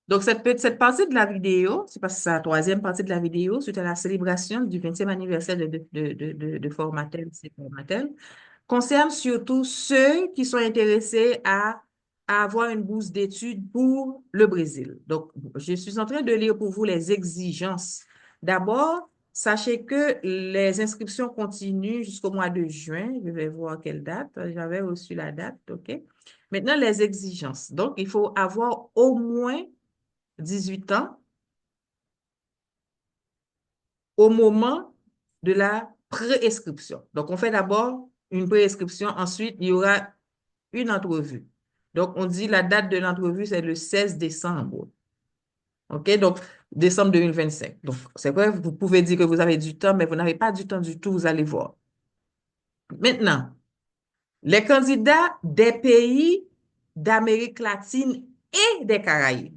Donc, cette partie de la vidéo, c'est parce que c'est la troisième partie de la vidéo, suite à la célébration du 20e anniversaire de Formatel, c'est Formatel, concerne surtout ceux qui sont intéressés à avoir une bourse d'études pour le Brésil. Donc, je suis en train de lire pour vous les exigences. D'abord, sachez que les inscriptions continuent jusqu'au mois de juin. Je vais voir quelle date. J'avais reçu la date, OK? Maintenant, les exigences. Donc, il faut avoir au moins 18 ans au moment de la préinscription. Donc, on fait d'abord une préinscription, ensuite, il y aura une entrevue. Donc, on dit la date de l'entrevue, c'est le 16 décembre. OK? Donc, décembre 2025. Donc, c'est vrai, vous pouvez dire que vous avez du temps, mais vous n'avez pas du temps du tout, vous allez voir. Maintenant, les candidats des pays d'Amérique latine et des Caraïbes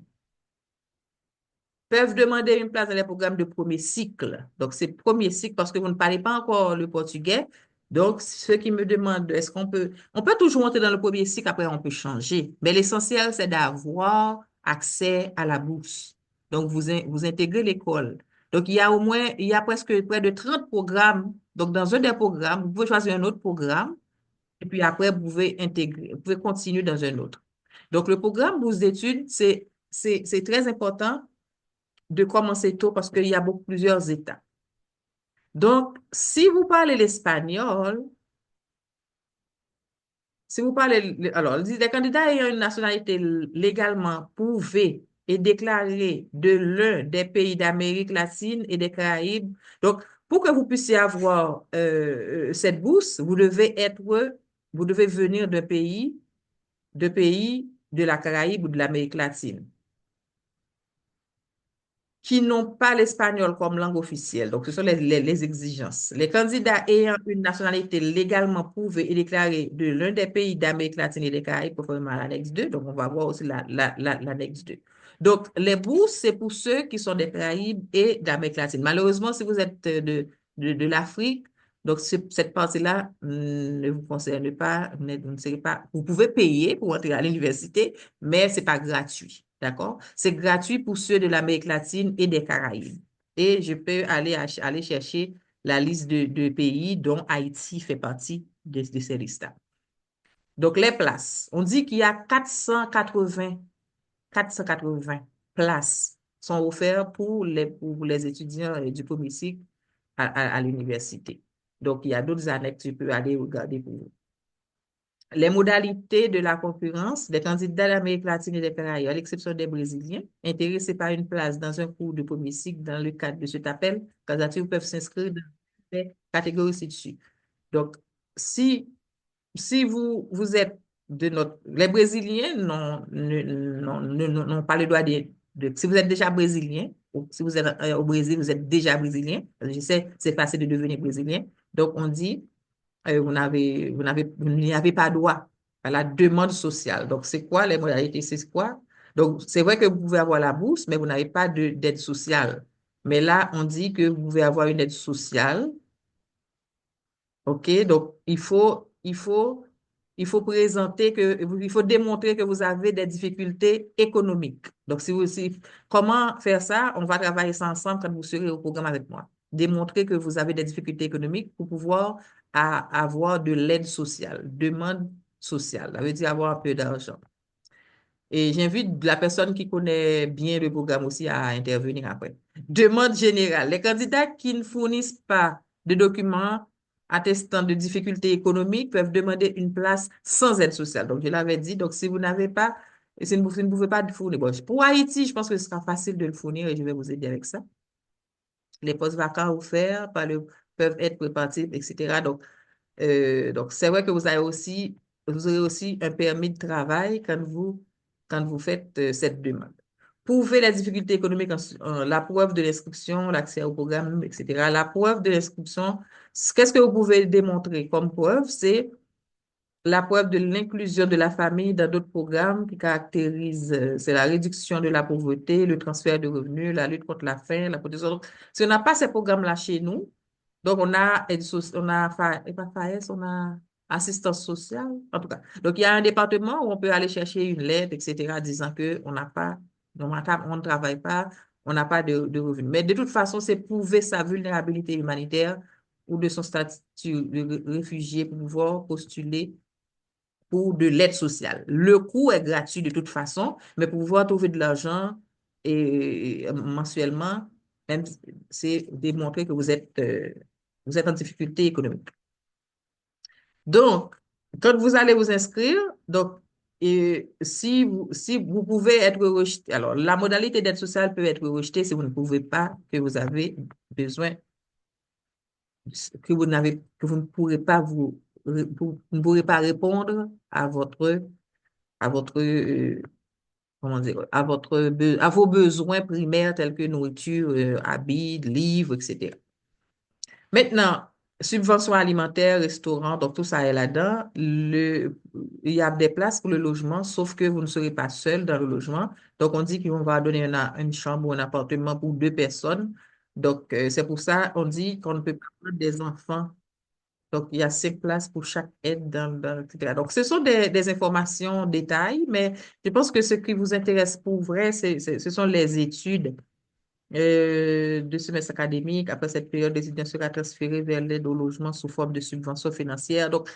peuvent demander une place dans les programmes de premier cycle. Donc, c'est premier cycle parce que vous ne parlez pas encore le portugais. Donc, ceux qui me demandent, est-ce on peut toujours entrer dans le premier cycle, après on peut changer. Mais l'essentiel, c'est d'avoir accès à la bourse. Donc, vous intégrez l'école. Donc, il y a presque près de 30 programmes. Donc, dans un des programmes, vous pouvez choisir un autre programme et puis après, vous pouvez intégrer, vous pouvez continuer dans un autre. Donc, le programme bourse d'études, c'est très important de commencer tôt parce qu'il y a plusieurs étapes. Donc, si vous parlez l'espagnol, si vous parlez, alors, les candidats ayant une nationalité légalement prouvée et déclarée de l'un des pays d'Amérique latine et des Caraïbes, donc, pour que vous puissiez avoir cette bourse, vous devez venir de pays de la Caraïbe ou de l'Amérique latine, qui n'ont pas l'espagnol comme langue officielle. Donc, ce sont les exigences. Les candidats ayant une nationalité légalement prouvée et déclarée de l'un des pays d'Amérique latine et des Caraïbes, conformément à l'annexe 2. Donc, on va voir aussi l'annexe 2. Donc, les bourses, c'est pour ceux qui sont des Caraïbes et d'Amérique latine. Malheureusement, si vous êtes de l'Afrique, donc cette partie-là ne vous concerne pas, vous ne serez pas, vous pouvez payer pour entrer à l'université, mais ce n'est pas gratuit. D'accord? C'est gratuit pour ceux de l'Amérique latine et des Caraïbes. Et je peux aller chercher la liste de pays dont Haïti fait partie de ces listes-là. Donc, les places. On dit qu'il y a 480 places sont offertes pour les étudiants du premier cycle à l'université. Donc, il y a d'autres annexes, tu peux aller regarder pour vous. Les modalités de la concurrence des candidats d'Amérique latine et des Caraïbes, à l'exception des Brésiliens, intéressés par une place dans un cours de premier cycle dans le cadre de cet appel, candidatures peuvent s'inscrire dans les catégories ci-dessus. Donc, si, si vous êtes de notre... Les Brésiliens n'ont pas le droit si vous êtes déjà Brésilien, ou si vous êtes au Brésil, vous êtes déjà Brésilien, je sais, c'est facile de devenir Brésilien. Donc, on dit vous n'y avez pas droit à la demande sociale. Donc, c'est quoi les modalités? C'est quoi? Donc, c'est vrai que vous pouvez avoir la bourse, mais vous n'avez pas d'aide sociale. Mais là, on dit que vous pouvez avoir une aide sociale. OK? Donc, il faut présenter il faut démontrer que vous avez des difficultés économiques. Donc, comment faire ça? On va travailler ça ensemble quand vous serez au programme avec moi. Démontrer que vous avez des difficultés économiques pour pouvoir avoir de l'aide sociale, demande sociale. Ça veut dire avoir un peu d'argent. Et j'invite la personne qui connaît bien le programme aussi à intervenir après. Demande générale. Les candidats qui ne fournissent pas de documents attestant de difficultés économiques peuvent demander une place sans aide sociale. Donc, je l'avais dit. Donc, si vous n'avez pas, si vous ne pouvez pas le fournir. Bon, pour Haïti, je pense que ce sera facile de le fournir et je vais vous aider avec ça. Les postes vacants offerts peuvent être répartis, etc. Donc, c'est vrai que vous aurez aussi un permis de travail quand vous faites cette demande. Prouvez les difficultés économiques, la preuve de l'inscription, l'accès au programme, etc. La preuve de l'inscription, qu'est-ce que vous pouvez démontrer comme preuve? C'est la preuve de l'inclusion de la famille dans d'autres programmes qui caractérisent, c'est la réduction de la pauvreté, le transfert de revenus, la lutte contre la faim, la protection. Donc, si on n'a pas ces programmes-là chez nous, donc on a, pas FAS, on a assistance sociale, en tout cas. Donc, il y a un département où on peut aller chercher une lettre, etc., disant qu'on n'a pas on ne travaille pas, on n'a pas de revenus. Mais de toute façon, c'est prouver sa vulnérabilité humanitaire ou de son statut de réfugié pour pouvoir postuler pour de l'aide sociale. Le coût est gratuit de toute façon, mais pour pouvoir trouver de l'argent mensuellement, même c'est démontrer que vous êtes en difficulté économique. Donc, quand vous allez vous inscrire, donc, et si vous pouvez être rejeté, alors la modalité d'aide sociale peut être rejetée si vous ne pouvez pas, que vous avez besoin, que vous ne pourrez pas vous ne pourrez pas répondre à votre, comment dire, à vos besoins primaires tels que nourriture, habits, livres, etc. Maintenant, subvention alimentaire, restaurant, donc tout ça est là-dedans. Il y a des places pour le logement, sauf que vous ne serez pas seul dans le logement. Donc, on dit qu'on va donner une chambre ou un appartement pour 2 personnes. Donc, c'est pour ça on dit qu'on ne peut pas prendre des enfants. Donc, il y a 5 places pour chaque aide etc. Donc, ce sont des informations détails, mais je pense que ce qui vous intéresse pour vrai, ce sont les études de semestre académique. Après cette période, l'étudiant sera transféré vers l'aide au logement sous forme de subvention financière. Donc,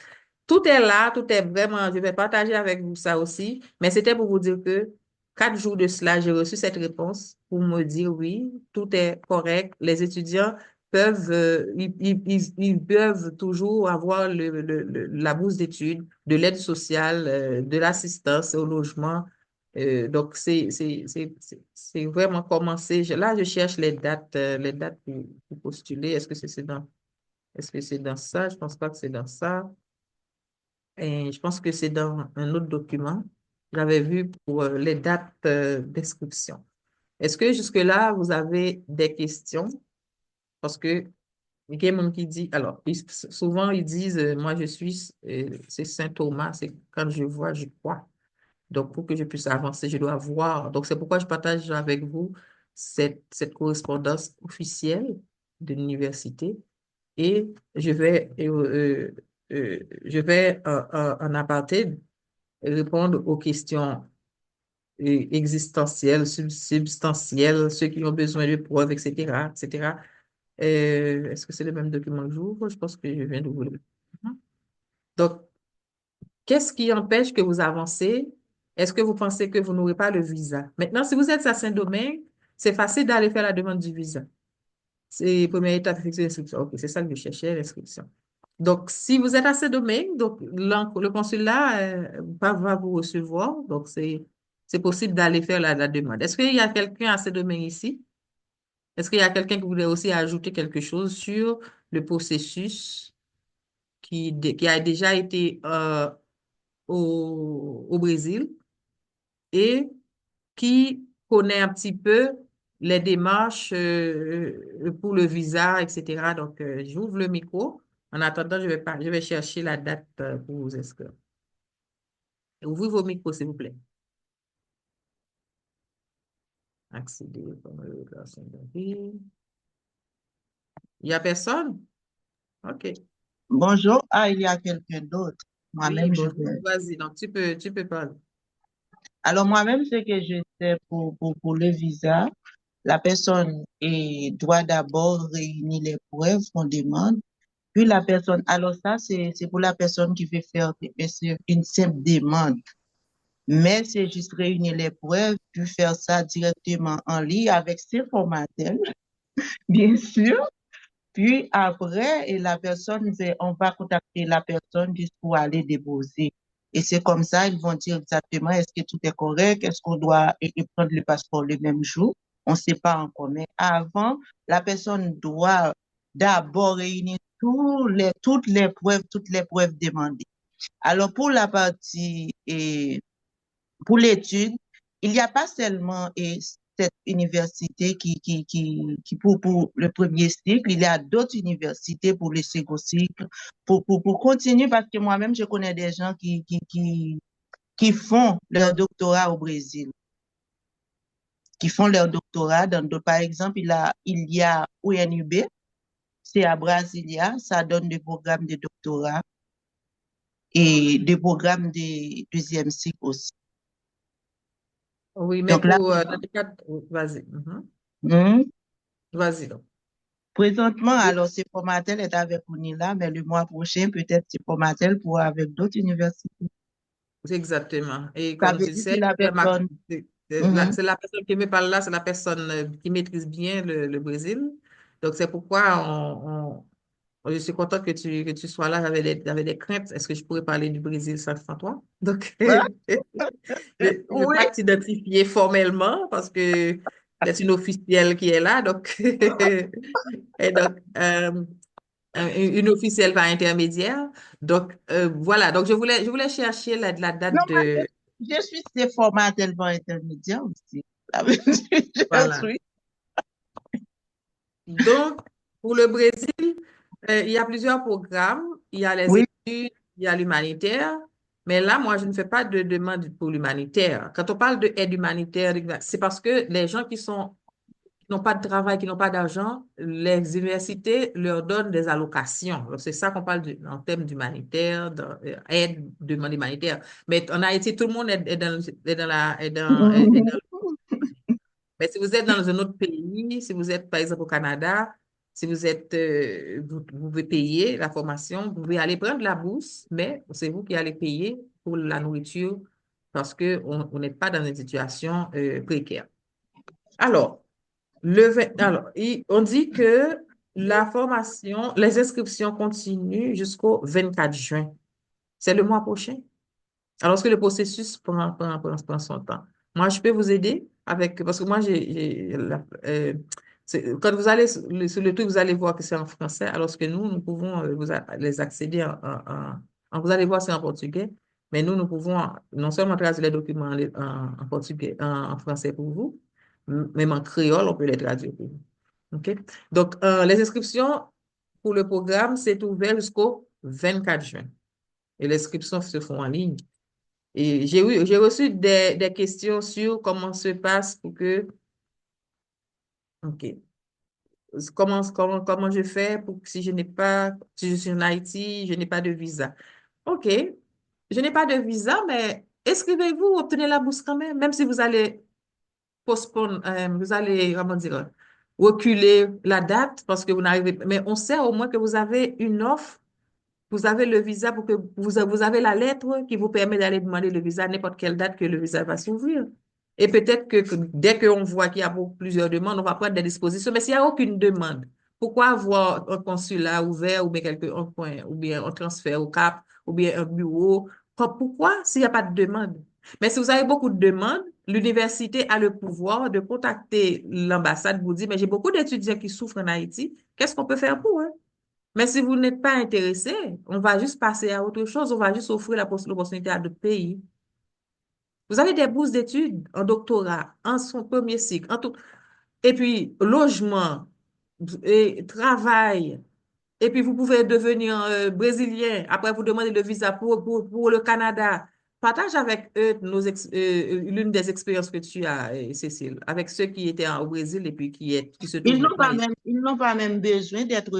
tout est là, tout est vraiment, je vais partager avec vous ça aussi, mais c'était pour vous dire que 4 jours de cela, j'ai reçu cette réponse pour me dire oui, tout est correct. Les étudiants peuvent, ils peuvent toujours avoir la bourse d'études, de l'aide sociale, de l'assistance au logement. Donc, c'est vraiment commencé. Là, je cherche les dates pour postuler. Est-ce que c'est dans ça? Je pense pas que c'est dans ça. Et je pense que c'est dans un autre document. J'avais vu pour les dates d'inscription. Est-ce que jusque-là, vous avez des questions? Parce que il y a quelqu'un qui dit, alors, souvent ils disent, moi je suis, c'est Saint Thomas, c'est quand je vois, je crois. Donc, pour que je puisse avancer, je dois voir. Donc, c'est pourquoi je partage avec vous cette correspondance officielle de l'université. Et je vais en aparté répondre aux questions existentielles, substantielles, ceux qui ont besoin de preuves, etc., etc. Est-ce que c'est le même document que j'ouvre? Je pense que je viens d'ouvrir. Donc, qu'est-ce qui empêche que vous avancez? Est-ce que vous pensez que vous n'aurez pas le visa? Maintenant, si vous êtes à Saint-Domingue, c'est facile d'aller faire la demande du visa. C'est la première étape, effectuer l'inscription. OK, c'est ça que je cherchais, l'inscription. Donc, si vous êtes à Saint-Domingue, donc le consulat va vous recevoir. Donc, c'est possible d'aller faire la demande. Est-ce qu'il y a quelqu'un à Saint-Domingue ici? Est-ce qu'il y a quelqu'un qui voudrait aussi ajouter quelque chose sur le processus qui a déjà été au Brésil et qui connaît un petit peu les démarches pour le visa, etc. Donc, j'ouvre le micro. En attendant, je vais chercher la date pour vous inscrire. Ouvrez vos micros, s'il vous plaît. Accéder comme déclaration d'avis. Il n'y a personne? OK. Bonjour. Ah, il y a quelqu'un d'autre. Oui, Moi-même, je bonjour. vais. Vas-y, donc tu peux parler. Alors, moi-même, ce que je sais pour le visa, la personne doit d'abord réunir les preuves qu'on demande. Puis la personne, alors ça, c'est pour la personne qui veut faire une simple demande. Mais c'est juste réunir les preuves, puis faire ça directement en ligne avec ses formateurs, bien sûr. Puis après, la personne, on va contacter la personne juste pour aller déposer. Et c'est comme ça, ils vont dire exactement est-ce que tout est correct, est-ce qu'on doit prendre le passeport le même jour. On ne sait pas encore. Mais avant, la personne doit d'abord réunir toutes les preuves demandées. Alors pour la partie pour l'étude, il n'y a pas seulement cette université qui pour le premier cycle, il y a d'autres universités pour le second cycle, pour continuer, parce que moi-même, je connais des gens qui font leur doctorat au Brésil, qui font leur doctorat dans d'autres. Par exemple, il y a UNUB, c'est à Brasilia, ça donne des programmes de doctorat et des programmes de deuxième cycle aussi. Oui, mais Donc là, pour dans le cadre, oui, vas-y. Mhm. hmm, Vas-y donc. présentement, alors c'est Formatel est avec UNILA, mais le mois prochain, peut-être c'est Formatel pour avec d'autres universités. Exactement. Et Ça comme veut tu dire si sais, la personne, mhm, c'est la personne qui me parle là, c'est la personne qui maîtrise bien le Brésil. Donc, c'est pourquoi je suis contente que tu sois là. J'avais des craintes. Est-ce que je pourrais parler du Brésil sans toi? Donc, je ne veux oui, pas t'identifier formellement parce que c'est une officielle qui est là. Donc, et donc une officielle par intermédiaire. Donc, voilà. Donc, je voulais chercher la non, date de... je suis ces Formatel par intermédiaire aussi. Ça veut dire, je Voilà. suis. Donc, pour le Brésil, il y a plusieurs programmes. Il y a les Oui. études, il y a l'humanitaire. Mais là, moi, je ne fais pas de demande pour l'humanitaire. Quand on parle de aide humanitaire, c'est parce que les gens qui n'ont pas de travail, qui n'ont pas d'argent, les universités leur donnent des allocations. Donc, c'est ça qu'on parle en termes d'humanitaire, d'aide, demande humanitaire. Mais en Haïti, tout le monde est dans est dans mais si vous êtes dans un autre pays, si vous êtes par exemple au Canada, si vous êtes, vous pouvez payer la formation, vous pouvez aller prendre la bourse, mais c'est vous qui allez payer pour la nourriture parce on n'est pas dans une situation précaire. Alors, on dit que la formation, les inscriptions continuent jusqu'au 24 juin. C'est le mois prochain. Alors que le processus prend son temps. Moi, je peux vous aider avec, parce que moi, quand vous allez sur le truc, vous allez voir que c'est en français, alors que nous pouvons les accéder vous allez voir c'est en portugais, mais nous pouvons non seulement traduire les documents en portugais, en français pour vous, même en créole, on peut les traduire pour vous. OK? Donc, les inscriptions pour le programme, c'est ouvert jusqu'au 24 juin. Et les inscriptions se font en ligne. Et j'ai reçu des questions sur comment se passe pour que, OK, comment je fais pour que si je suis en Haïti, je n'ai pas de visa. OK, je n'ai pas de visa, mais inscrivez-vous, obtenez la bourse quand même, même si vous allez vous allez, comment dire, reculer la date parce que vous n'arrivez pas, mais on sait au moins que vous avez une offre. Vous avez le visa pour que vous avez la lettre qui vous permet d'aller demander le visa à n'importe quelle date que le visa va s'ouvrir. Et peut-être que dès qu'on voit qu'il y a plusieurs demandes, on va prendre des dispositions. Mais s'il n'y a aucune demande, pourquoi avoir un consulat ouvert ou bien un point, ou bien un transfert au Cap, ou bien un bureau? Pourquoi s'il n'y a pas de demande? Mais si vous avez beaucoup de demandes, l'université a le pouvoir de contacter l'ambassade pour dire, mais j'ai beaucoup d'étudiants qui souffrent en Haïti, qu'est-ce qu'on peut faire pour eux? Mais si vous n'êtes pas intéressé, on va juste passer à autre chose, on va juste offrir l'opportunité à d'autres pays. Vous avez des bourses d'études en doctorat, en son premier cycle, en tout, et puis logement, et travail, et puis vous pouvez devenir brésilien, après vous demandez le visa pour le Canada. Partage avec eux l'une des expériences que tu as, Cécile, avec ceux qui étaient au Brésil et puis qui se trouvent maintenant ici. Ils n'ont pas même besoin d'être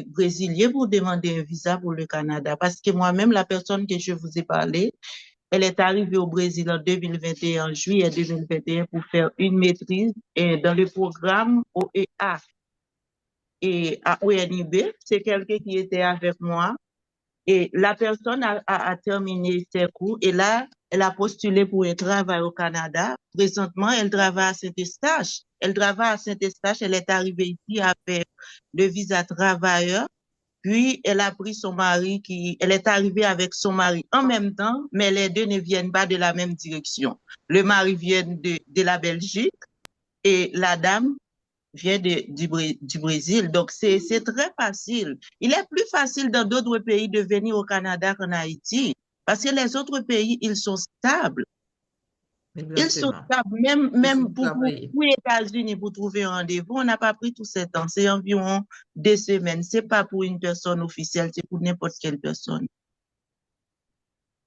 brésiliens pour demander un visa pour le Canada. Parce que moi-même, la personne que je vous ai parlé, elle est arrivée au Brésil en 2021, en juillet 2021, pour faire une maîtrise dans le programme OEA et à ONIB. C'est quelqu'un qui était avec moi. Et la personne a terminé ses cours et là, elle a postulé pour un travail au Canada. Présentement, elle travaille à Saint-Eustache. Elle travaille à Saint-Eustache. Elle est arrivée ici avec le visa travailleur. Puis, elle a pris son mari elle est arrivée avec son mari en même temps, mais les deux ne viennent pas de la même direction. Le mari vient de la Belgique et la dame vient du Brésil. Donc, c'est très facile. Il est plus facile dans d'autres pays de venir au Canada qu'en Haïti parce que les autres pays, ils sont stables. Ils sont Exactement. stables. Il faut Même travailler. pour les États-Unis, pour trouver un rendez-vous, on n'a pas pris tout ce temps. C'est environ 2 semaines. C'est pas pour une personne officielle, c'est pour n'importe quelle personne.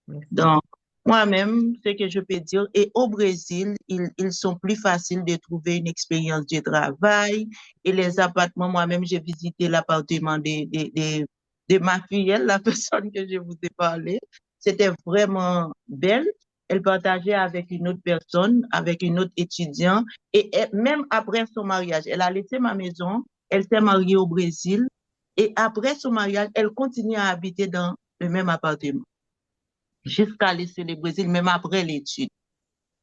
Merci. Donc, moi-même, ce que je peux dire, et au Brésil, ils sont plus faciles de trouver une expérience de travail. Et les appartements, moi-même, j'ai visité l'appartement de ma fille, la personne que je vous ai parlé. C'était vraiment belle. elle partageait avec une autre personne, avec une autre étudiante. Même après son mariage, elle a laissé ma maison, elle s'est mariée au Brésil. Et après son mariage, elle continue à habiter dans le même appartement jusqu'à laisser le Brésil, même après l'étude.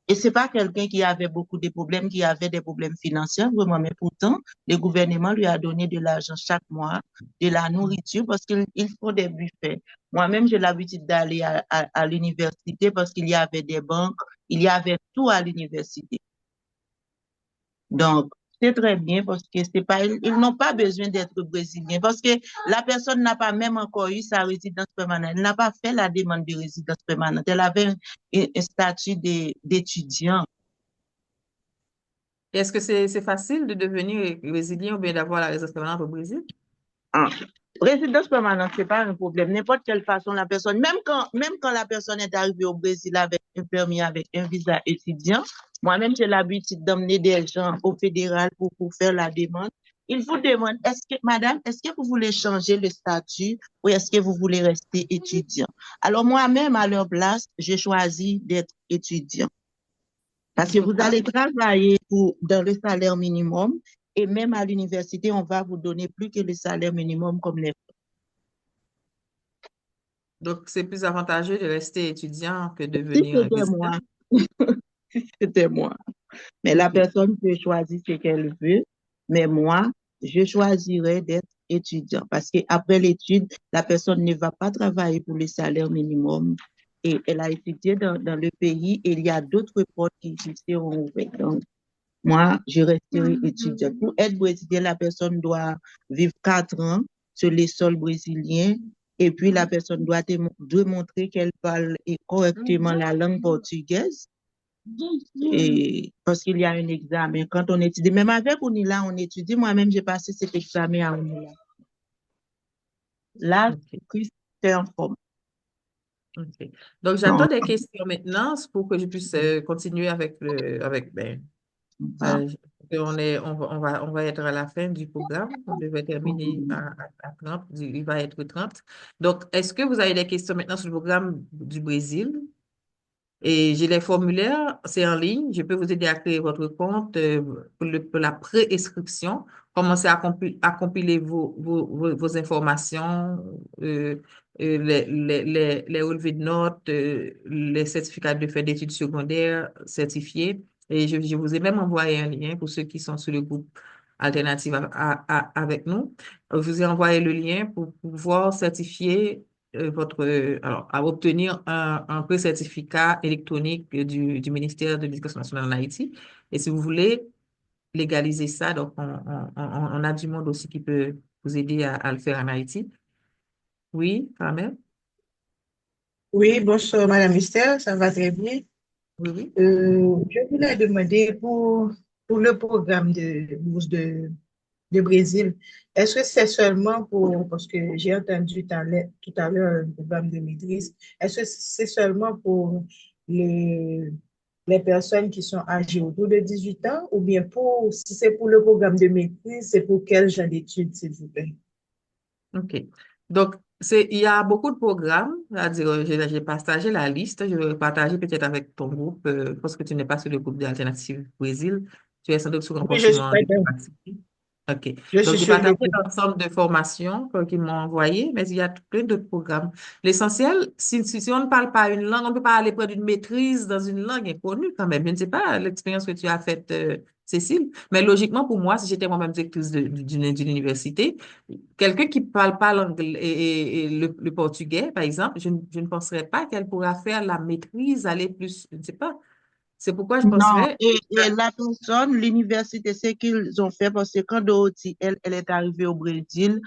Et c'est pas quelqu'un qui avait beaucoup de problèmes, qui avait des problèmes financiers, vraiment, mais pourtant, le gouvernement lui a donné de l'argent chaque mois, de la nourriture, parce qu'ils font des buffets. Moi-même, j'ai l'habitude d'aller à l'université parce qu'il y avait des banques, il y avait tout à l'université. Donc, c'est très bien parce que c'est pas, ils n'ont pas besoin d'être brésiliens parce que la personne n'a pas même encore eu sa résidence permanente. Elle n'a pas fait la demande de résidence permanente. Elle avait un statut d'étudiant. Est-ce que c'est facile de devenir brésilien ou bien d'avoir la résidence permanente au Brésil? Ah. Résidence permanente, c'est pas un problème. N'importe quelle façon, la personne, même quand la personne est arrivée au Brésil avec un permis, avec un visa étudiant, moi-même, j'ai l'habitude d'emmener des gens au fédéral pour faire la demande. Il vous demande, madame, est-ce que vous voulez changer le statut ou est-ce que vous voulez rester étudiant? Alors, moi-même, à leur place, j'ai choisi d'être étudiant. Parce que vous allez travailler dans le salaire minimum et même à l'université, on va vous donner plus que le salaire minimum comme les. Donc, c'est plus avantageux de rester étudiant que de Si devenir c'était résident. moi, si c'était moi. Mais la OK. personne peut choisir ce qu'elle veut, mais moi, je choisirais d'être étudiant parce qu'après l'étude, la personne ne va pas travailler pour le salaire minimum et elle a étudié dans le pays et il y a d'autres portes qui seront ouvertes. Donc, moi, je resterai étudiant. Pour être brésilien, la personne doit vivre 4 ans sur les sols brésiliens et puis la personne doit démontrer qu'elle parle correctement la langue portugaise. Et parce qu'il y a un examen quand on étudie. Même avec UNILA, on étudie. Moi-même, j'ai passé cet examen à UNILA. Là, OK. c'est en forme. OK. Donc, j'attends des questions maintenant pour que je puisse continuer euh, on va être à la fin du programme. On devrait terminer à 30. Il va être 30. Donc, est-ce que vous avez des questions maintenant sur le programme du Brésil? Et j'ai les formulaires, c'est en ligne. Je peux vous aider à créer votre compte pour la préinscription. Commencez à compiler vos informations, les relevés de notes, les certificats de fait d'études secondaires certifiés. Et je vous ai même envoyé un lien pour ceux qui sont sur le groupe Alternative avec nous. Je vous ai envoyé le lien pour pouvoir certifier alors, à obtenir un pré-certificat électronique du ministère de l'Éducation nationale en Haïti. Et si vous voulez légaliser ça, donc on a du monde aussi qui peut vous aider à le faire en Haïti. Oui, Carmel? Oui, bonsoir, Madame Estelle, ça va très bien. Oui, oui. Je voulais demander pour le programme de bourse de Brésil, est-ce que c'est seulement parce que j'ai entendu tout à l'heure un programme de maîtrise, est-ce que c'est seulement pour les, les personnes qui sont âgées autour de 18 ans ou bien si c'est pour le programme de maîtrise, c'est pour quel genre d'études, s'il vous plaît? OK. Donc, il y a beaucoup de programmes, c'est-à-dire, j'ai partagé la liste, je vais partager peut-être avec ton groupe, parce que tu n'es pas sur le groupe d'Alternative Brésil, tu es sans doute sur un Oui, je suis comportement d'accord. démocratique. OK. Je Donc, suis j'ai sur le partagé groupe. l'ensemble de formations qu'ils m'ont envoyées, mais il y a plein d'autres programmes. L'essentiel, si on ne parle pas une langue, on ne peut pas aller prendre une maîtrise dans une langue inconnue quand même. Je ne sais pas l'expérience que tu as faite, Cécile, mais logiquement, pour moi, si j'étais moi-même directrice d'une université, quelqu'un qui ne parle pas l'anglais et le portugais, par exemple, je ne penserais pas qu'elle pourra faire la maîtrise, aller plus, je ne sais pas. C'est pourquoi je Non, penserais. et la personne, l'université, ce qu'ils ont fait, parce que quand Dorothy, elle est arrivée au Brésil,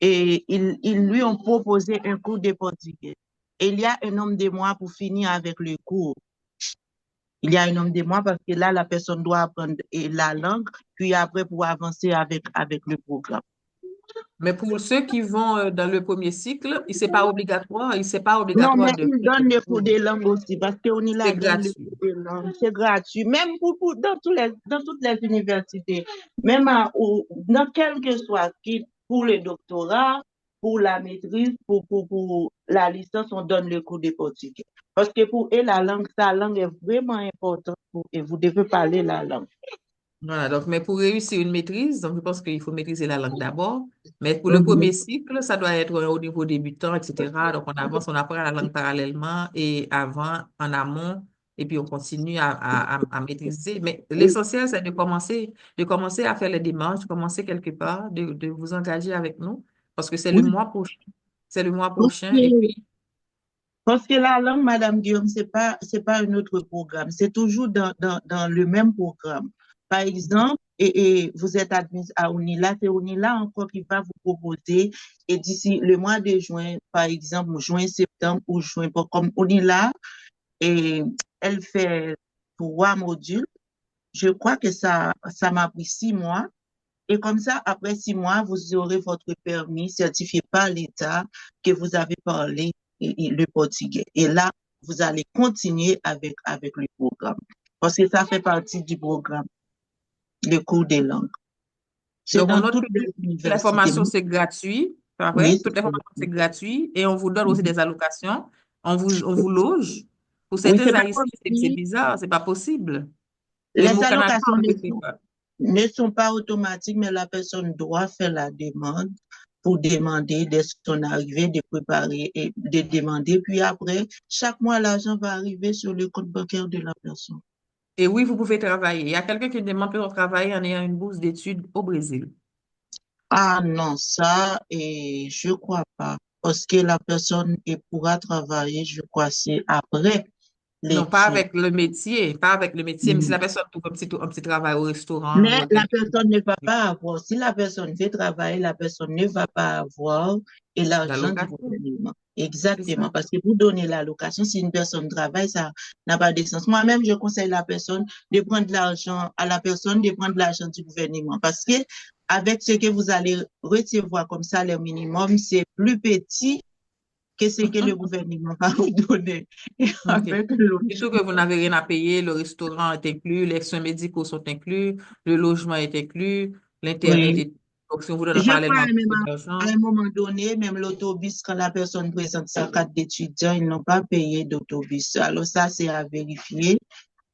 et ils lui ont proposé un cours de portugais. Et il y a un nombre de mois pour finir avec le cours. Il y a un nombre de mois parce que là, la personne doit apprendre la langue, puis après pour avancer avec le programme. Mais pour ceux qui vont dans le premier cycle, c'est pas obligatoire, c'est pas Non, mais obligatoire de ils faire le donnent le cours cours. de langue aussi parce qu'on y C'est la donne le gratuit. cours de langue. C'est gratuit, même dans toutes les universités, même dans quel que soit, pour le doctorat, pour la maîtrise, pour la licence, on donne le cours de portugais. Parce que pour eux, sa langue est vraiment importante pour eux. Vous devez parler la langue. Voilà, donc, mais pour réussir une maîtrise, donc je pense qu'il faut maîtriser la langue d'abord. Mais pour le Mhm. premier cycle, ça doit être au niveau débutant, etc. Donc, on avance, on apprend la langue parallèlement et avant, en amont, et puis on continue à maîtriser. Mais Oui, l'essentiel, c'est de commencer à faire les démarches, de commencer quelque part, de vous engager avec nous, parce que c'est le oui. mois prochain. C'est le mois Parce prochain, et que, puis, parce que la langue, Madame Guillaume, c'est pas un autre programme. C'est toujours dans le même programme. Par exemple, et vous êtes admis à UNILA, c'est UNILA encore qui va vous proposer, et d'ici le mois de juin, par exemple, juin, septembre ou juin, comme UNILA, et elle fait 3 modules. Je crois que ça m'a pris 6 mois. Et comme ça, après 6 mois, vous aurez votre permis certifié par l'État que vous avez parlé le portugais. Et là, vous allez continuer avec le programme. Parce que ça fait partie du programme, le cours des langues. C'est donc on dans note toutes que les toutes les universités. formations, c'est gratuit, pas vrai? Oui, Toutes les formations, c'est gratuit, et on vous donne aussi mhm. des allocations. On vous loge. Pour Oui, certains c'est pas Haïtiens, c'est possible. bizarre, c'est pas possible. Même Les au Canada, allocations on ne le fait pas. ne sont pas automatiques, mais la personne doit faire la demande pour demander dès son arrivée de préparer et de demander. Puis après, chaque mois, l'argent va arriver sur le compte bancaire de la personne. Et oui, vous pouvez travailler. Il y a quelqu'un qui demande pour travailler en ayant une bourse d'études au Brésil. Ah non, ça, et je crois pas. Parce que la personne pourra travailler, je crois, c'est après Non, pas l'étude. avec le métier, pas avec le métier, mais si Mhm. la personne trouve un petit travail au restaurant Mais ou la quelque personne ne va pas avoir, si la personne veut travailler, la personne ne va pas avoir et l'argent du l'allocation, gouvernement. c'est ça. Exactement, parce que vous donnez l'allocation, si une personne travaille, ça n'a pas de sens. Moi-même, je conseille la personne de prendre l'argent, à la personne de prendre l'argent du gouvernement, parce que avec ce que vous allez recevoir comme salaire minimum, c'est plus petit que ce que le gouvernement va vous donner. Et OK. avec l'autre Surtout que vous n'avez rien à payer, le restaurant est inclus, les soins médicaux sont inclus, le logement est inclus, l'Internet oui. est. Donc, si on vous donne Je parallèlement crois un même peu à d'argent, un moment donné, même l'autobus, quand la personne présente sa carte d'étudiant, ils n'ont pas payé d'autobus. Alors ça, c'est à vérifier,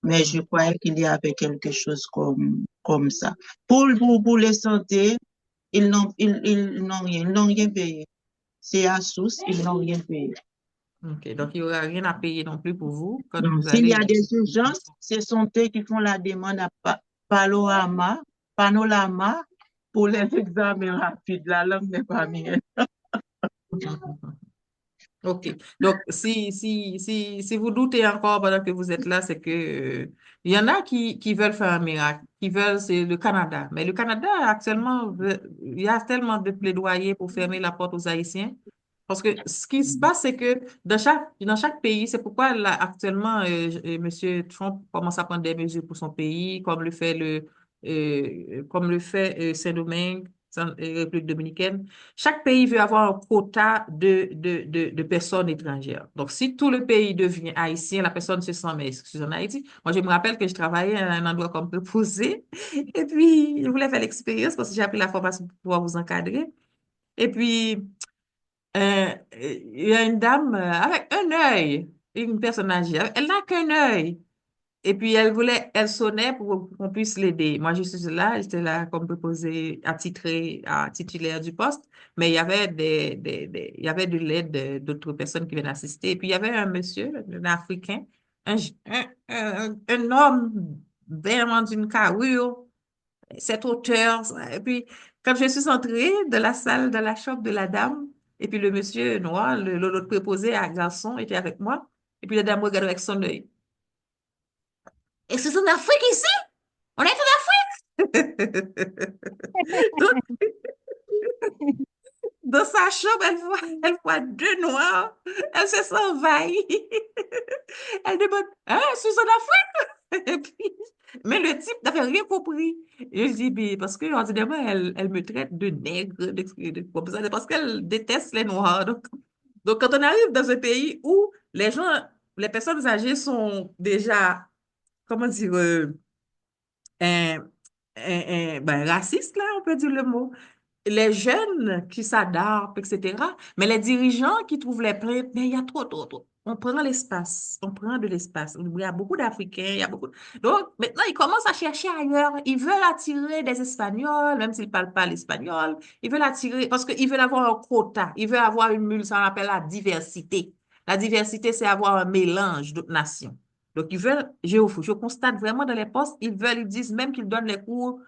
mais je hmm. crois qu'il y avait quelque chose comme ça. Pour les santé, ils n'ont rien payé. C'est à source, ils n'ont rien payé. OK. Donc, il n'y aura rien à payer non plus pour vous quand Donc, vous s'il y allez. a des urgences, c'est santé qui font la demande à Panorama pour les examens rapides. La langue n'est pas mienne. OK. Donc, si vous doutez encore pendant que vous êtes là, c'est que il y en a qui veulent faire un miracle, qui veulent, c'est le Canada. Mais le Canada, actuellement, il y a tellement de plaidoyers pour fermer la porte aux Haïtiens. Parce que ce qui se passe, c'est que dans chaque pays, c'est pourquoi là, actuellement, M. Trump commence à prendre des mesures pour son pays, comme le fait Saint-Domingue, République dominicaine. Chaque pays veut avoir un quota de personnes étrangères. Donc, si tout le pays devient haïtien, la personne se sent, mais excusez en Haïti. Moi, je me rappelle que je travaillais à un endroit comme préposé. Et puis, je voulais faire l'expérience parce que j'ai appris la formation pour pouvoir vous encadrer. Et puis, il y a une dame avec un œil, une personne âgée. Elle n'a qu'un œil. Et puis, elle sonnait pour qu'on puisse l'aider. Moi, j'étais là comme préposée attitrée à titulaire du poste, mais il y avait il y avait de l'aide d'autres personnes qui viennent assister. Et puis, il y avait un monsieur, un Africain, un homme vraiment d'une carrure, cette hauteur. Et puis, quand je suis entrée de la salle, de la chambre de la dame, et puis le monsieur noir, l'autre préposé à garçon, était avec moi, et puis la dame regardait avec son œil. Et c'est en Afrique ici? On est en Afrique? Donc, dans sa chambre, elle voit deux noirs. Elle se sent envahie. Elle demande, hein, c'est en Afrique? Et puis, mais le type n'avait rien compris. Et je dis, mais parce que, ordinairement, elle me traite de nègre, comme ça, parce qu'elle déteste les noirs. Donc, quand on arrive dans un pays où les personnes âgées sont déjà, comment dire, racistes, là, on peut dire le mot. Les jeunes qui s'adaptent, etc. Mais les dirigeants qui trouvent les plaintes, mais il y a trop, trop, trop. on prend l'espace, on prend de l'espace. Il y a beaucoup d'Africains, il y a beaucoup. Donc, maintenant, ils commencent à chercher ailleurs. Ils veulent attirer des Espagnols, même s'ils ne parlent pas l'espagnol. Ils veulent attirer, parce qu'ils veulent avoir un quota. Ils veulent avoir une mule, ça on appelle la diversité. La diversité, c'est avoir un mélange d'autres nations. Donc, ils veulent, je constate vraiment dans les postes, ils disent même qu'ils donnent les cours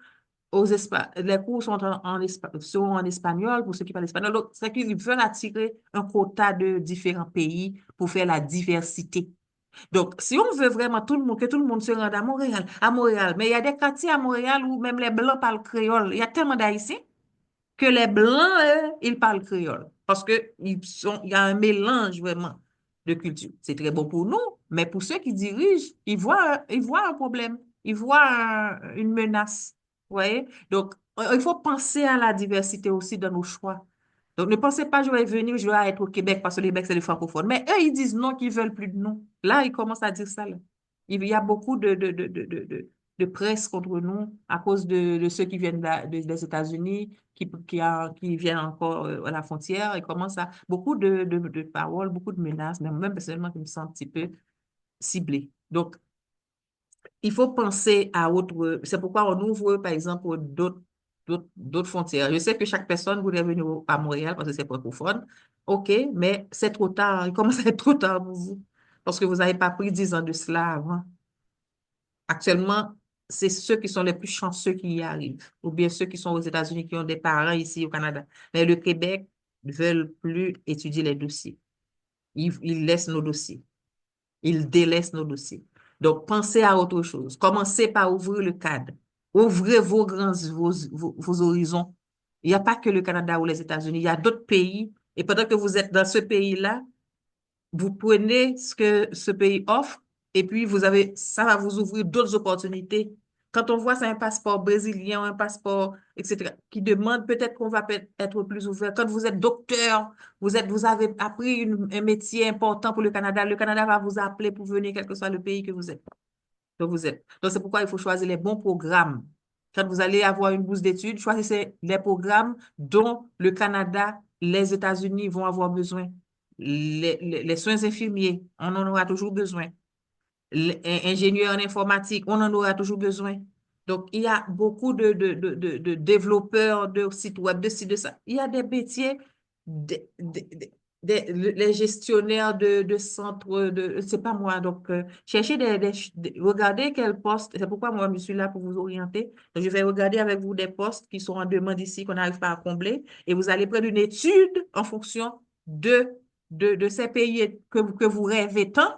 les cours sont en espagnol pour ceux qui parlent espagnol. Donc, c'est qu'ils veulent attirer un quota de différents pays pour faire la diversité. Donc, si on veut vraiment que tout le monde se rende à Montréal, mais il y a des quartiers à Montréal où même les Blancs parlent créole. Il y a tellement d'Haïtiens que les Blancs, ils parlent créole. Parce que il y a un mélange vraiment de culture. C'est très bon pour nous, mais pour ceux qui dirigent, ils voient un problème. Ils voient une menace. Vous voyez? Donc, il faut penser à la diversité aussi dans nos choix. Donc, ne pensez pas, je vais venir, je vais être au Québec parce que le Québec, c'est les francophones. Mais eux, ils disent non, qu'ils veulent plus de nous. Là, ils commencent à dire ça, là. Il y a beaucoup de presse contre nous à cause de ceux qui viennent des États-Unis, qui viennent encore à la frontière et commencent à beaucoup de paroles, beaucoup de menaces, même personnellement, je me sens un petit peu ciblée. Donc, il faut penser à autre. C'est pourquoi on ouvre, par exemple, d'autres frontières. Je sais que chaque personne voudrait venir à Montréal parce que c'est francophone. OK, mais c'est trop tard. Il commence à être trop tard pour vous. Parce que vous n'avez pas pris 10 ans de cela avant. Actuellement, c'est ceux qui sont les plus chanceux qui y arrivent, ou bien ceux qui sont aux États-Unis, qui ont des parents ici au Canada. Mais le Québec ne veulent plus étudier les dossiers. Ils laissent nos dossiers. Ils délaissent nos dossiers. Donc, pensez à autre chose. Commencez par ouvrir le cadre. Ouvrez vos horizons. Il n'y a pas que le Canada ou les États-Unis, il y a d'autres pays. Et pendant que vous êtes dans ce pays-là, vous prenez ce que ce pays offre et puis ça va vous ouvrir d'autres opportunités. Quand on voit c'est un passeport brésilien, un passeport, etc., qui demande peut-être qu'on va être plus ouvert. Quand vous êtes docteur, vous avez appris un métier important pour le Canada va vous appeler pour venir, quel que soit le pays que vous êtes. Donc, c'est pourquoi il faut choisir les bons programmes. Quand vous allez avoir une bourse d'études, choisissez les programmes dont le Canada, les États-Unis vont avoir besoin. Les soins infirmiers, on en aura toujours besoin. Ingénieurs en informatique, on en aura toujours besoin. Donc, il y a beaucoup de développeurs de sites web, de sites de ça. Il y a des métiers, les gestionnaires de centres, c'est pas moi. Donc, cherchez regardez quel poste, c'est pourquoi moi, je suis là pour vous orienter. Donc, je vais regarder avec vous des postes qui sont en demande ici, qu'on n'arrive pas à combler, et vous allez prendre une étude en fonction de ces pays que vous rêvez tant.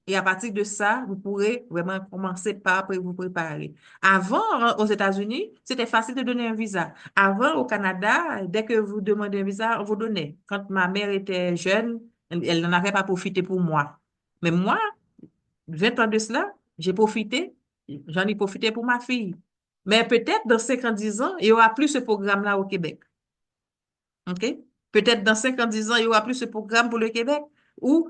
Et à partir de ça, vous pourrez vraiment commencer par vous préparer. Avant, aux États-Unis, c'était facile de donner un visa. Avant, au Canada, dès que vous demandez un visa, on vous donnait. Quand ma mère était jeune, elle n'en avait pas profité pour moi. Mais moi, 20 ans de cela, j'ai profité, j'en ai profité pour ma fille. Mais peut-être dans 50-10 ans, il n'y aura plus ce programme-là au Québec. OK? Peut-être dans 50-10 ans, il n'y aura plus ce programme pour le Québec où,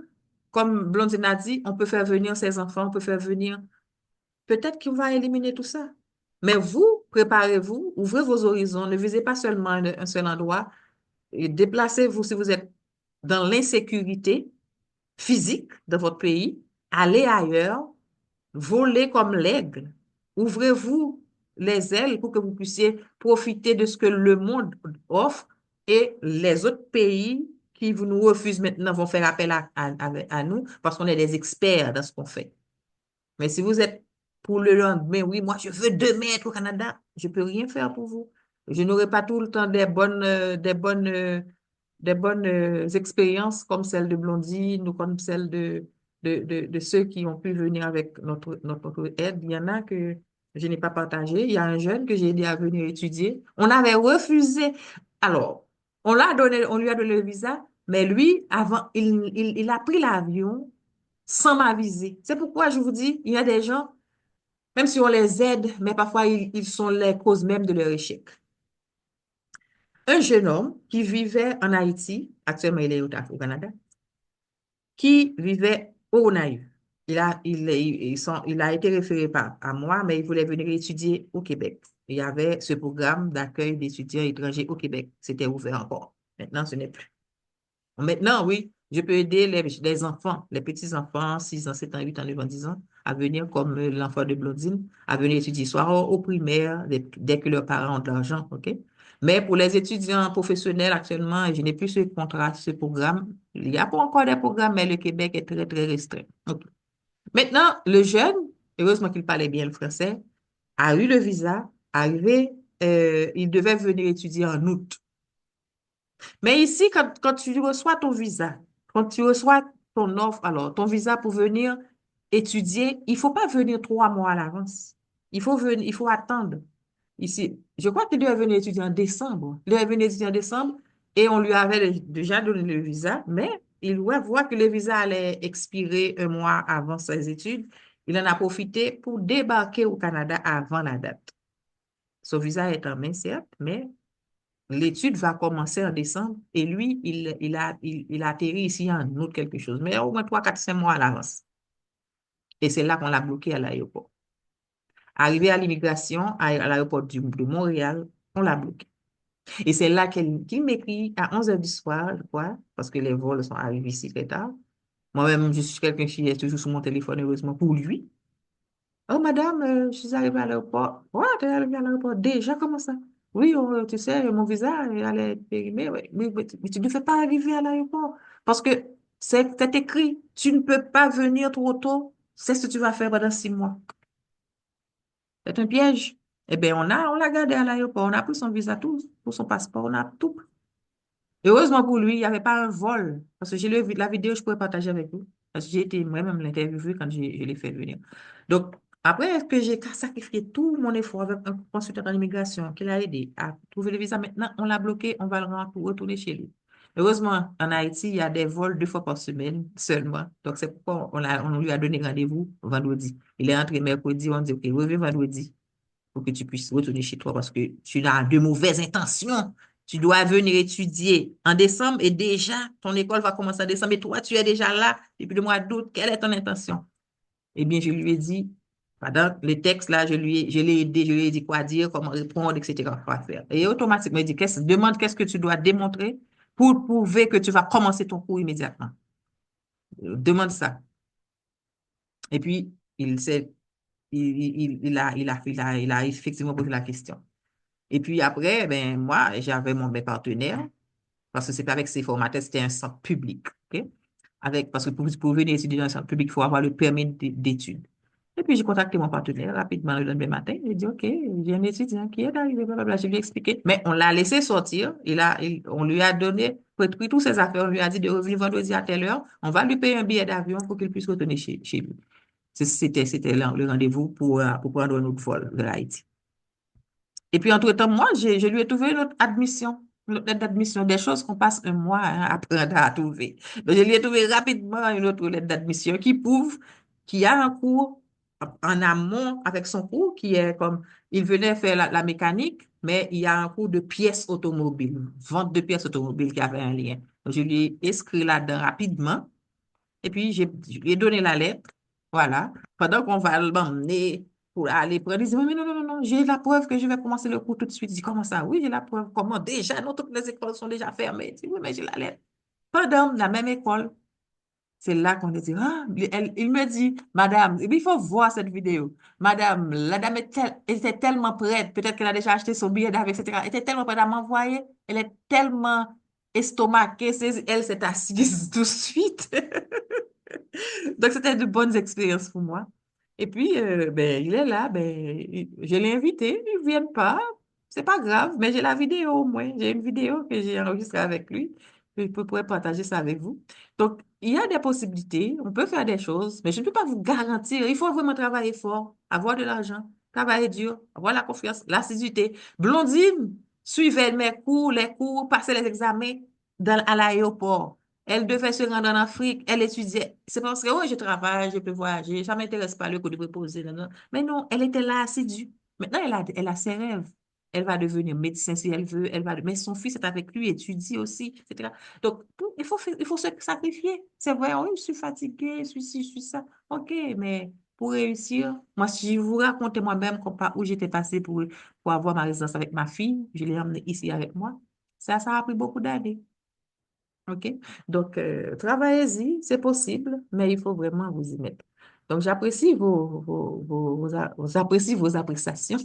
comme Blondine a dit, on peut faire venir ses enfants, on peut faire venir. Peut-être qu'on va éliminer tout ça. Mais vous, préparez-vous, ouvrez vos horizons, ne visez pas seulement un seul endroit. Et déplacez-vous si vous êtes dans l'insécurité physique de votre pays, allez ailleurs, volez comme l'aigle. Ouvrez-vous les ailes pour que vous puissiez profiter de ce que le monde offre et les autres pays qui vous nous refusent maintenant vont faire appel à nous parce qu'on est des experts dans ce qu'on fait. Mais si vous êtes pour le lendemain, oui, moi je veux demain être au Canada, je ne peux rien faire pour vous. Je n'aurai pas tout le temps des bonnes expériences comme celle de Blondine ou comme celle de ceux qui ont pu venir avec notre aide. Il y en a que je n'ai pas partagé. Il y a un jeune que j'ai aidé à venir étudier. On avait refusé. Alors, on lui a donné le visa, mais lui, avant, il a pris l'avion sans m'aviser. C'est pourquoi je vous dis, il y a des gens, même si on les aide, mais parfois ils sont les causes même de leur échec. Un jeune homme qui vivait en Haïti, actuellement il est au Canada, qui vivait au Naïf. Il a été référé à moi, mais il voulait venir étudier au Québec. Il y avait ce programme d'accueil d'étudiants étrangers au Québec. C'était ouvert encore. Maintenant, ce n'est plus. Maintenant, oui, Je peux aider les enfants, les petits-enfants, 6 ans, 7 ans, 8 ans, 9 ans, 10 ans, à venir comme l'enfant de Blondine, à venir étudier soit au primaire, dès que leurs parents ont de l'argent, OK? Mais pour les étudiants professionnels, actuellement, je n'ai plus ce contrat, ce programme. Il y a pas encore des programmes, mais le Québec est très, très restreint. OK. Maintenant, le jeune, heureusement qu'il parlait bien le français, a eu le visa, arrivé, il devait venir étudier en août. Mais ici, quand tu reçois ton visa, quand tu reçois ton offre, alors ton visa pour venir étudier, il faut pas venir 3 mois à l'avance. Il faut attendre. Ici, je crois qu'il devait venir étudier en décembre. Il devait venir étudier en décembre et on lui avait déjà donné le visa, mais il doit voir que le visa allait expirer 1 mois avant ses études. Il en a profité pour débarquer au Canada avant la date. Son visa est en main, certes, mais l'étude va commencer en décembre et lui, il a atterri ici en août quelque chose, mais au moins 3, 4, 5 mois à l'avance. Et c'est là qu'on l'a bloqué à l'aéroport. Arrivé à l'immigration, à l'aéroport de Montréal, on l'a bloqué. Et c'est là qu'il m'écrit à 11 heures du soir, je crois, parce que les vols sont arrivés ici très tard. Moi-même, je suis quelqu'un qui est toujours sur mon téléphone, heureusement pour lui. Oh, madame, je suis arrivée à l'aéroport. Ouais, t'es arrivée à l'aéroport. Déjà, comment ça? Oui, tu sais, mon visa il allait être périmé. Ouais. Mais tu ne fais pas arriver à l'aéroport. Parce que c'est écrit, tu ne peux pas venir trop tôt. C'est ce que tu vas faire pendant 6 mois. C'est un piège. Eh bien, on l'a gardé à l'aéroport. On a pris son visa, tout, pour son passeport, on a tout pris. Heureusement pour lui, il n'y avait pas un vol. Parce que j'ai vu la vidéo, je pourrais partager avec vous. Parce que j'ai été moi-même l'interviewer quand je l'ai fait venir. Donc, après que j'ai sacrifié tout mon effort avec un consultant en immigration qui l'a aidé à trouver le visa, maintenant, on l'a bloqué, on va le rendre pour retourner chez lui. Heureusement, en Haïti, il y a des vols 2 fois par semaine seulement. Donc, c'est pourquoi on lui a donné rendez-vous vendredi. Il est rentré mercredi, on dit, OK, reviens vendredi pour que tu puisses retourner chez toi parce que tu as de mauvaises intentions. Tu dois venir étudier en décembre et déjà, ton école va commencer en décembre et toi, tu es déjà là depuis le mois d'août. Quelle est ton intention? Eh bien, je lui ai dit, pendant les textes, là, je l'ai aidé, je lui ai dit quoi dire, comment répondre, etc., quoi faire. Et automatiquement, il dit, demande qu'est-ce que tu dois démontrer pour prouver que tu vas commencer ton cours immédiatement. Demande ça. Et puis, il a effectivement posé la question. Et puis après, ben, moi, j'avais mes partenaires, parce que c'était avec ces formateurs, c'était un centre public. OK? Parce que pour venir étudier dans un centre public, il faut avoir le permis d'études. Et puis, j'ai contacté mon partenaire rapidement le lendemain matin. J'ai dit, OK, j'ai un étudiant qui est arrivé, blablabla. Je lui ai expliqué. Mais on l'a laissé sortir. On lui a donné, pris toutes ses affaires. On lui a dit de revenir vendredi à telle heure. On va lui payer un billet d'avion pour qu'il puisse retourner chez lui. C'était là le rendez-vous pour prendre un autre vol de Haïti. Et puis, entre-temps, moi, je lui ai trouvé une autre admission, une autre lettre d'admission, des choses qu'on passe 1 mois à apprendre à trouver. Donc, je lui ai trouvé rapidement une autre lettre d'admission qui prouve qu'il y a un cours en amont avec son cours qui est comme, il venait faire la mécanique, mais il y a un cours de pièces automobiles, vente de pièces automobiles qui avait un lien. Donc, je lui ai inscrit là-dedans rapidement. Et puis, je lui ai donné la lettre. Voilà. Pendant qu'on va l'emmener pour aller prendre, il dit, mais non, non, non, non, j'ai la preuve que je vais commencer le cours tout de suite. Je dis, comment ça? Oui, j'ai la preuve. Comment? Déjà, non, toutes les écoles sont déjà fermées. Je dis, oui, mais j'ai la lettre. Pendant la même école, c'est là qu'on dit, ah, il me dit, madame, il faut voir cette vidéo. Madame, la dame était tellement prête, peut-être qu'elle a déjà acheté son billet d'avion, etc. Elle était tellement prête à m'envoyer, elle est tellement estomaquée, elle s'est assise tout de suite. Donc, c'était de bonnes expériences pour moi. Et puis, ben, il est là, ben, je l'ai invité, il ne vient pas, c'est pas grave, mais j'ai la vidéo au moins. J'ai une vidéo que j'ai enregistrée avec lui. Je pourrais partager ça avec vous. Donc, il y a des possibilités, on peut faire des choses, mais je ne peux pas vous garantir. Il faut vraiment travailler fort, avoir de l'argent, travailler dur, avoir la confiance, l'assiduité. Blondine suivait mes cours, les cours, passait les examens à l'aéroport. Elle devait se rendre en Afrique, elle étudiait. C'est parce que, oh, je travaille, je peux voyager, ça ne m'intéresse pas le coup de préposer. Non, non. Mais non, elle était là assidue. Maintenant, elle a ses rêves. Elle va devenir médecin si elle veut. Mais son fils est avec lui, étudie aussi, etc. Donc, il faut se sacrifier. C'est vrai, oui, je suis fatiguée, je suis ci, je suis ça. OK, mais pour réussir, moi, si je vous racontais moi-même où j'étais passée pour avoir ma résidence avec ma fille, je l'ai emmenée ici avec moi, ça a pris beaucoup d'années. OK? Donc, travaillez-y, c'est possible, mais il faut vraiment vous y mettre. Donc, j'apprécie j'apprécie vos appréciations.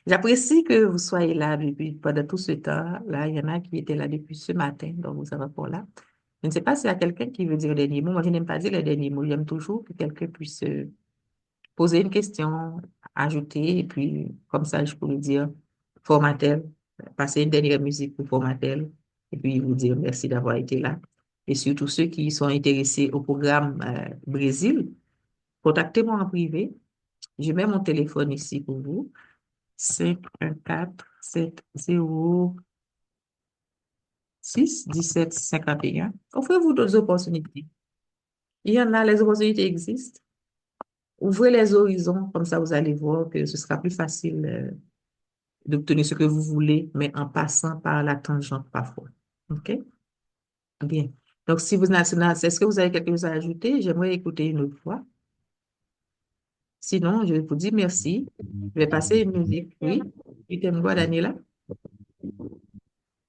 J'apprécie que vous soyez là depuis, pendant tout ce temps. Là, il y en a qui étaient là depuis ce matin, donc vous êtes encore là. Je ne sais pas s'il y a quelqu'un qui veut dire le dernier mot. Moi, je n'aime pas dire le dernier mot. J'aime toujours que quelqu'un puisse poser une question, ajouter, et puis comme ça, je pourrais dire formatel, passer une dernière musique pour formatel, et puis vous dire merci d'avoir été là. Et surtout ceux qui sont intéressés au programme Brésil, contactez-moi en privé. Je mets mon téléphone ici pour vous. 514-706-1751. Offrez-vous d'autres opportunités. Il y en a, les opportunités existent. Ouvrez les horizons, comme ça vous allez voir que ce sera plus facile d'obtenir ce que vous voulez, mais en passant par la tangente parfois. OK? Bien. Donc, si vous est-ce que vous avez quelque chose à ajouter? J'aimerais écouter une autre fois. Sinon, je vous dis merci. Je vais passer une musique. Oui? Tu t'aimes quoi, Daniela?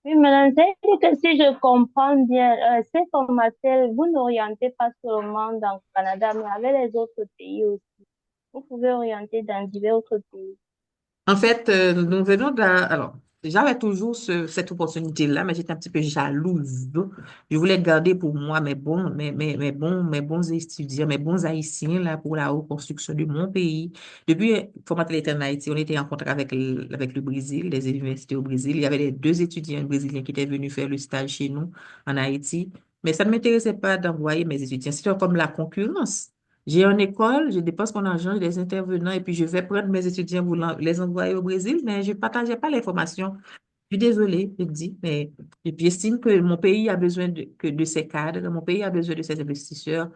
Oui, madame, c'est que si je comprends bien, ces formateurs, vous n'orientez pas seulement dans le Canada, mais avec les autres pays aussi. Vous pouvez orienter dans divers autres pays. En fait, nous venons alors, j'avais toujours cette opportunité-là, mais j'étais un petit peu jalouse. Je voulais garder pour moi mes bons étudiants, mes bons Haïtiens, là, pour la reconstruction de mon pays. Depuis, Formatel était en Haïti, on était en contact avec le Brésil, les universités au Brésil. Il y avait les deux étudiants brésiliens qui étaient venus faire le stage chez nous en Haïti. Mais ça ne m'intéressait pas d'envoyer mes étudiants. C'était comme la concurrence. J'ai une école, je dépense mon argent, j'ai des intervenants et puis je vais prendre mes étudiants pour les envoyer au Brésil, mais je ne partageais pas l'information. Je suis désolée, je le dis, mais et puis j'estime que mon pays a besoin de ces cadres, mon pays a besoin de ces investisseurs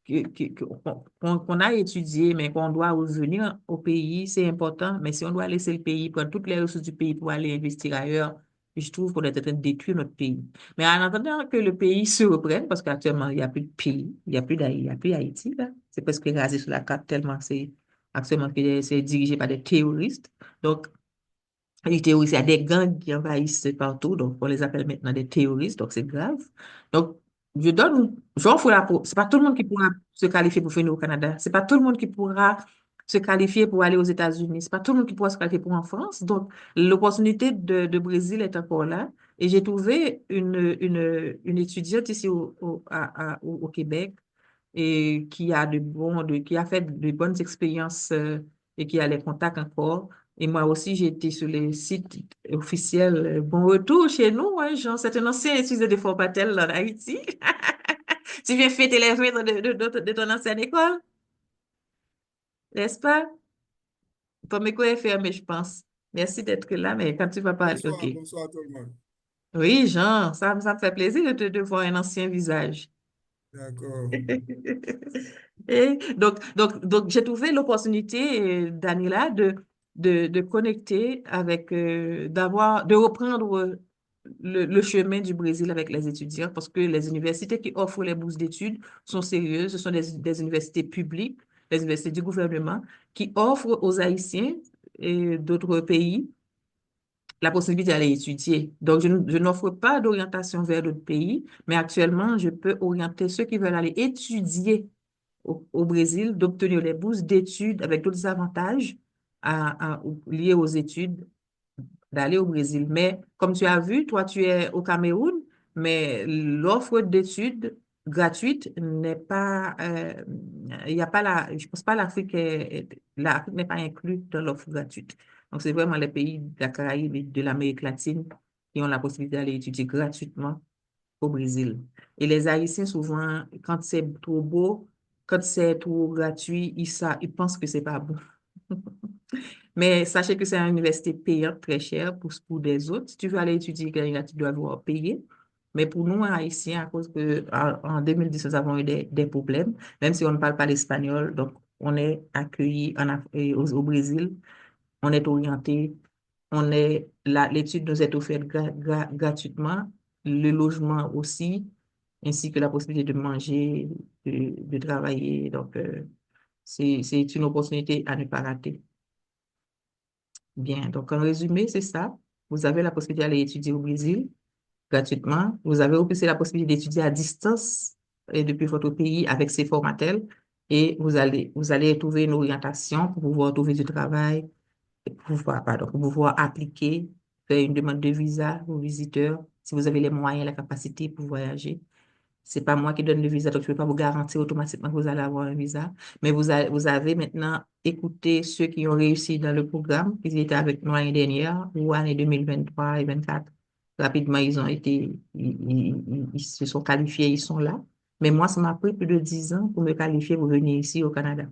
qu'on a étudié, mais qu'on doit revenir au pays, c'est important. Mais si on doit laisser le pays, prendre toutes les ressources du pays pour aller investir ailleurs, je trouve qu'on est en train de détruire notre pays. Mais en attendant que le pays se reprenne, parce qu'actuellement, il n'y a plus de pays, il y a plus Haïti, là. C'est presque rasé sur la carte tellement c'est actuellement que c'est dirigé par des terroristes. Donc, les terroristes, il y a des gangs qui envahissent partout, donc on les appelle maintenant des terroristes, donc c'est grave. Donc, j'offre c'est pas tout le monde qui pourra se qualifier pour venir au Canada. C'est pas tout le monde qui pourra se qualifier pour aller aux États-Unis. C'est pas tout le monde qui pourra se qualifier pour en France. Donc, l'opportunité de Brésil est encore là. Et j'ai trouvé une étudiante ici au Québec et qui a fait de bonnes expériences et qui a les contacts encore. Et moi aussi, j'ai été sur les sites officiels. Bon retour chez nous, hein, Jean. C'est un ancien étudiant de Fort-Patel en Haïti. Tu viens fêter les fêtes de ton ancienne école, n'est-ce pas? Ton micro est fermé, je pense. Merci d'être là, mais quand tu vas parler, OK. Bonsoir, bonsoir tout le monde. Oui, Jean, ça me fait plaisir de voir un ancien visage. D'accord. Donc, j'ai trouvé l'opportunité, Daniela, de connecter avec, de reprendre le chemin du Brésil avec les étudiants parce que les universités qui offrent les bourses d'études sont sérieuses. Ce sont des universités publiques, les universités du gouvernement qui offrent aux Haïtiens et d'autres pays la possibilité d'aller étudier. Donc, je n'offre pas d'orientation vers d'autres pays, mais actuellement, je peux orienter ceux qui veulent aller étudier au Brésil, d'obtenir les bourses d'études avec d'autres avantages liés aux études, d'aller au Brésil. Mais comme tu as vu, toi, tu es au Cameroun, mais l'offre d'études gratuite n'est pas, il y a pas je pense pas l'Afrique n'est pas inclue dans l'offre gratuite. Donc, c'est vraiment les pays de la Caraïbe et de l'Amérique latine qui ont la possibilité d'aller étudier gratuitement au Brésil. Et les Haïtiens, souvent, quand c'est trop beau, quand c'est trop gratuit, ils pensent que c'est pas bon. Mais sachez que c'est une université payante très chère pour des autres. Si tu veux aller étudier Canada, tu dois avoir payé. Mais pour nous, Haïtiens, à cause que en 2010, nous avons eu des problèmes, même si on ne parle pas l'espagnol, donc on est accueillis au Brésil, on est orienté, l'étude nous est offerte gratuitement, le logement aussi, ainsi que la possibilité de manger, de travailler. Donc, c'est une opportunité à ne pas rater. Bien, donc en résumé, c'est ça. Vous avez la possibilité d'aller étudier au Brésil. gratuitement. Vous avez aussi la possibilité d'étudier à distance et depuis votre pays avec ces formatels et vous allez trouver une orientation pour pouvoir trouver du travail, pour pouvoir appliquer, faire une demande de visa aux visiteurs si vous avez les moyens, la capacité pour voyager. C'est pas moi qui donne le visa, donc je ne peux pas vous garantir automatiquement que vous allez avoir un visa. Mais vous avez maintenant écouté ceux qui ont réussi dans le programme, qui étaient avec nous l'année dernière ou année 2023 et 2024. Rapidement, ils ont été, ils se sont qualifiés, ils sont là. Mais moi, ça m'a pris plus de 10 ans pour me qualifier pour venir ici au Canada.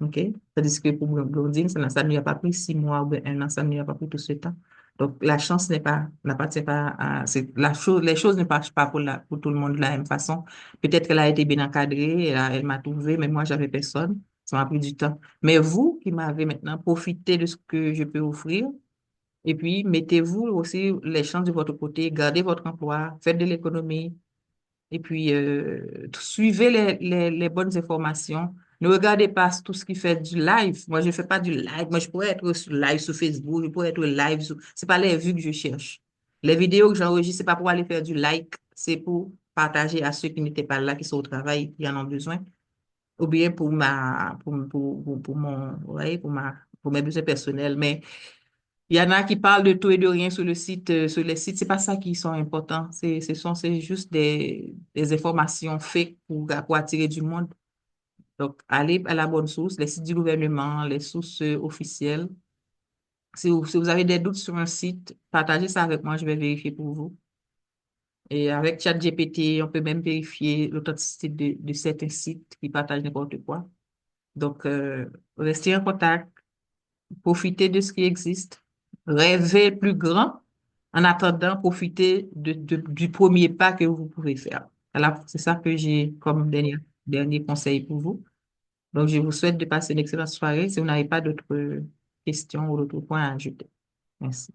OK? Tandis que pour Blondine, ça ne lui a pas pris 6 mois ou bien un an, ça ne lui a pas pris tout ce temps. Donc, la chance n'appartient pas à, les choses ne marchent pas pour tout le monde de la même façon. Peut-être qu'elle a été bien encadrée, elle m'a trouvé, mais moi, j'avais personne. Ça m'a pris du temps. Mais vous qui m'avez maintenant profité de ce que je peux offrir, et puis mettez-vous aussi les chances de votre côté, gardez votre emploi, faites de l'économie, et puis, suivez les bonnes informations. Ne regardez pas tout ce qui fait du live. Moi, je ne fais pas du live. Moi, je pourrais être live sur Facebook, je pourrais être live sur... C'est pas les vues que je cherche. Les vidéos que j'enregistre, c'est pas pour aller faire du like, c'est pour partager à ceux qui n'étaient pas là, qui sont au travail, qui en ont besoin, ou bien pour mon, vous voyez, pour mes besoins personnels. Mais il y en a qui parlent de tout et de rien sur le site, sur les sites. C'est pas ça qui sont importants. C'est juste des informations fake pour attirer du monde. Donc, allez à la bonne source, les sites du gouvernement, les sources officielles. Si vous avez des doutes sur un site, partagez ça avec moi, je vais vérifier pour vous. Et avec ChatGPT, on peut même vérifier l'authenticité de certains sites qui partagent n'importe quoi. Donc, restez en contact. Profitez de ce qui existe. Rêvez plus grand. En attendant, profitez du premier pas que vous pouvez faire. Voilà, c'est ça que j'ai comme dernier conseil pour vous. Donc, je vous souhaite de passer une excellente soirée. Si vous n'avez pas d'autres questions ou d'autres points à ajouter. Merci.